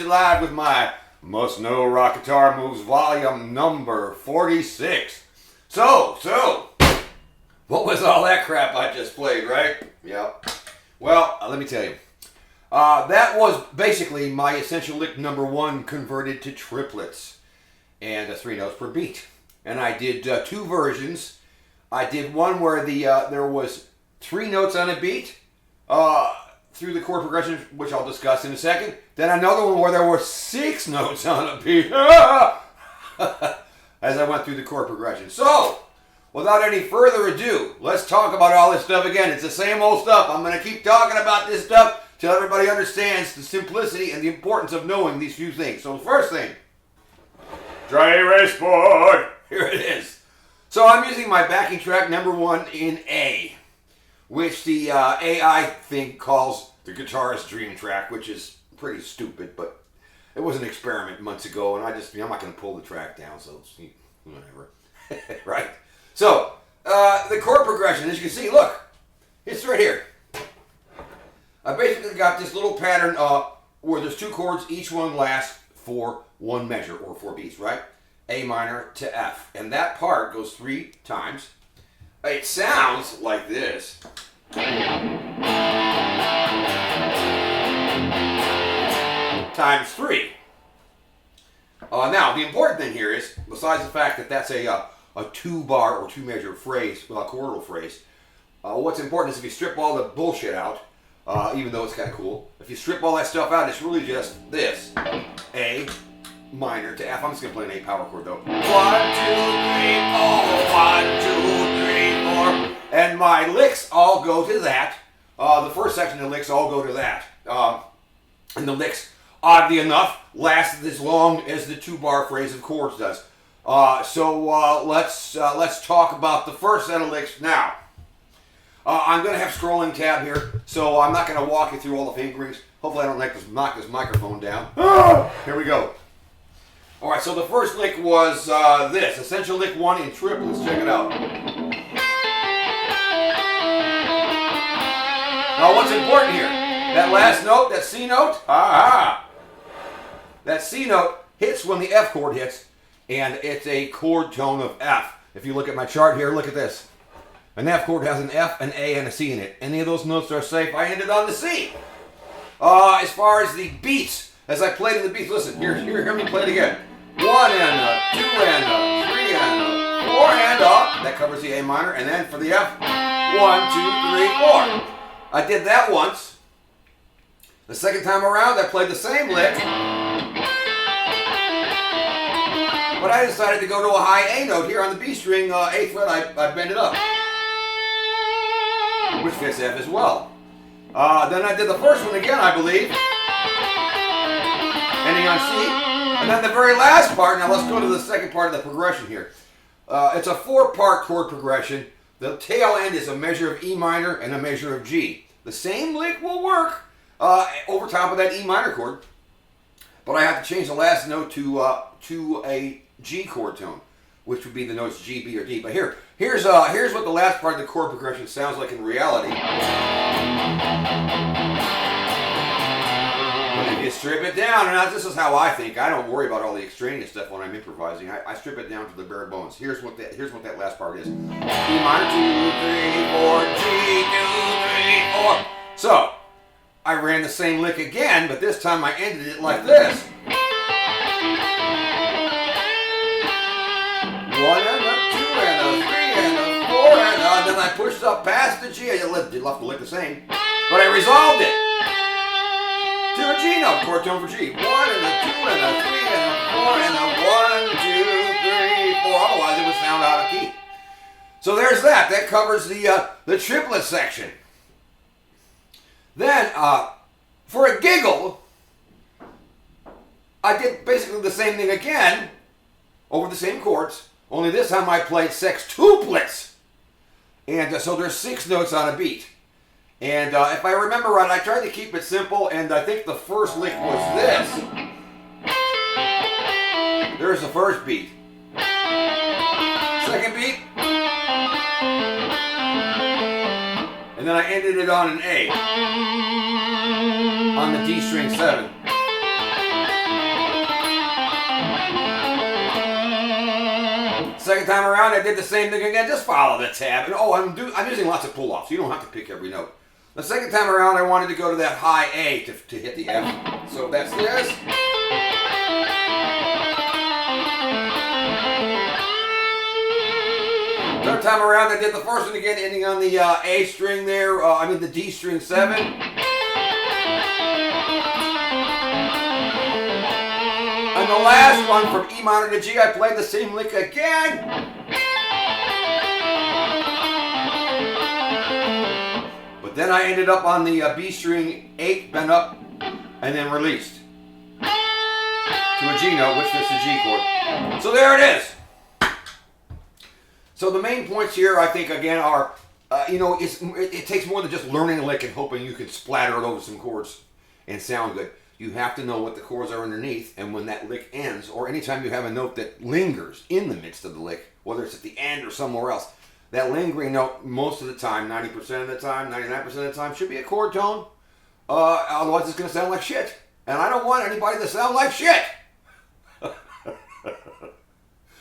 you live with my Must Know Rock Guitar Moves volume number 46. So, what was all that crap I just played, right? Yep. Well, let me tell you. That was basically my essential lick number 1 converted to triplets. And 3 notes per beat. And I did 2 versions. I did one where there was 3 notes on a beat. Through the chord progression, which I'll discuss in a second. Then another one where there were 6 notes on a beat. As I went through the chord progression. So, without any further ado, let's talk about all this stuff again. It's the same old stuff. I'm going to keep talking about this stuff till everybody understands the simplicity and the importance of knowing these few things. So, the first thing, dry erase board. Here it is. So, I'm using my backing track number 1 in A, which the AI thing calls the guitarist's dream track, which is pretty stupid, but it was an experiment months ago, and I'm not going to pull the track down, so it's whatever. Right? So, the chord progression, as you can see, look, it's right here. I basically got this little pattern where there's 2 chords, each one lasts for 1 measure, or 4 beats, right? A minor to F, and that part goes 3 times. It sounds like this. Times 3. Now, the important thing here is, besides the fact that that's a 2-bar or 2-measure phrase, chordal phrase, what's important is if you strip all the bullshit out, even though it's kind of cool, if you strip all that stuff out, it's really just this. A minor to F. I'm just going to play an A power chord though. 1, 2, 3, 4, 1, 2, 3, 4. And my licks all go to that. The first section of the licks all go to that. And the licks, oddly enough, last as long as the 2-bar phrase of chords does. So let's talk about the first set of licks now. I'm going to have scrolling tab here, so I'm not going to walk you through all the fingerings. Hopefully I don't knock this microphone down. Here we go. Alright, so the first lick was this. Essential lick 1 in triplets. Check it out. Now what's important here? That last note, that C note, that C note hits when the F chord hits, and it's a chord tone of F. If you look at my chart here, look at this. An F chord has an F, an A, and a C in it. Any of those notes are safe. I ended on the C. As far as the beats, as I played in the beats, listen, hear me play it again. 1 and a, 2 and a, 3 and a, 4 and a. That covers the A minor. And then for the F, 1, 2, 3, 4. I did that once. The second time around, I played the same lick. But I decided to go to a high A note here on the B string, 8th fret. I bend it up, which fits F as well. Then I did the first one again, I believe, ending on C. And then the very last part, now let's go to the second part of the progression here. It's a 4-part chord progression. The tail end is a measure of E minor and a measure of G. The same lick will work over top of that E minor chord, but I have to change the last note to a G chord tone, which would be the notes G, B, or D. But here's what the last part of the chord progression sounds like in reality. But if you strip it down, and this is how I think. I don't worry about all the extraneous stuff when I'm improvising. I strip it down to the bare bones. Here's what that last part is. E minor, 2, 3, 4, G, 2, 3, 4. So I ran the same lick again, but this time I ended it like this. 1 and a, 2 and a, 3 and a, 4 and a. Then I pushed up past the G. I left the lick the same, but I resolved it to a G note, chord tone for G. 1 and a, 2 and a, 3 and a, 4 and a, 1, 2, 3, 4. Otherwise it would sound out of key. So there's that. That covers the triplet section. Then, for a giggle, I did basically the same thing again over the same chords. Only this time I played sextuplets. And so there's 6 notes on a beat. And if I remember right, I tried to keep it simple, and I think the first lick was this. There's the first beat. Second beat. And then I ended it on an A. On the D string 7. Second time around, I did the same thing again. Just follow the tab. And oh, I'm using lots of pull-offs. You don't have to pick every note. The second time around, I wanted to go to that high A to hit the F. So that's this. Third time around, I did the first one again, ending on the A string there. The D string 7. And the last one from E minor to G, I played the same lick again. But then I ended up on the B string 8, bent up, and then released to a G note, which fits the G chord. So there it is. So the main points here, I think, again, are, it takes more than just learning a lick and hoping you can splatter it over some chords and sound good. You have to know what the chords are underneath, and when that lick ends, or anytime you have a note that lingers in the midst of the lick, whether it's at the end or somewhere else, that lingering note, most of the time, 90% of the time, 99% of the time, should be a chord tone. Otherwise, it's going to sound like shit. And I don't want anybody to sound like shit.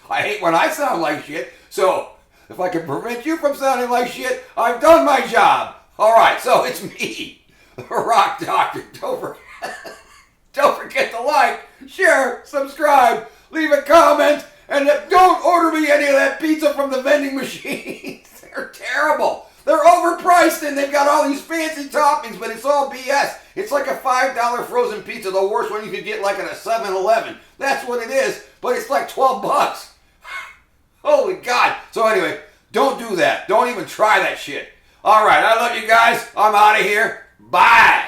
I hate when I sound like shit, so if I can prevent you from sounding like shit, I've done my job. All right, so it's me, the Rock Doctor. Don't forget to like, share, subscribe, leave a comment, and don't order me any of that pizza from the vending machines. They're terrible. They're overpriced and they've got all these fancy toppings, but it's all BS. It's like a $5 frozen pizza, the worst one you could get like at a 7-Eleven. That's what it is, but it's like 12 bucks. Holy God. So anyway, don't do that. Don't even try that shit. All right, I love you guys. I'm out of here. Bye.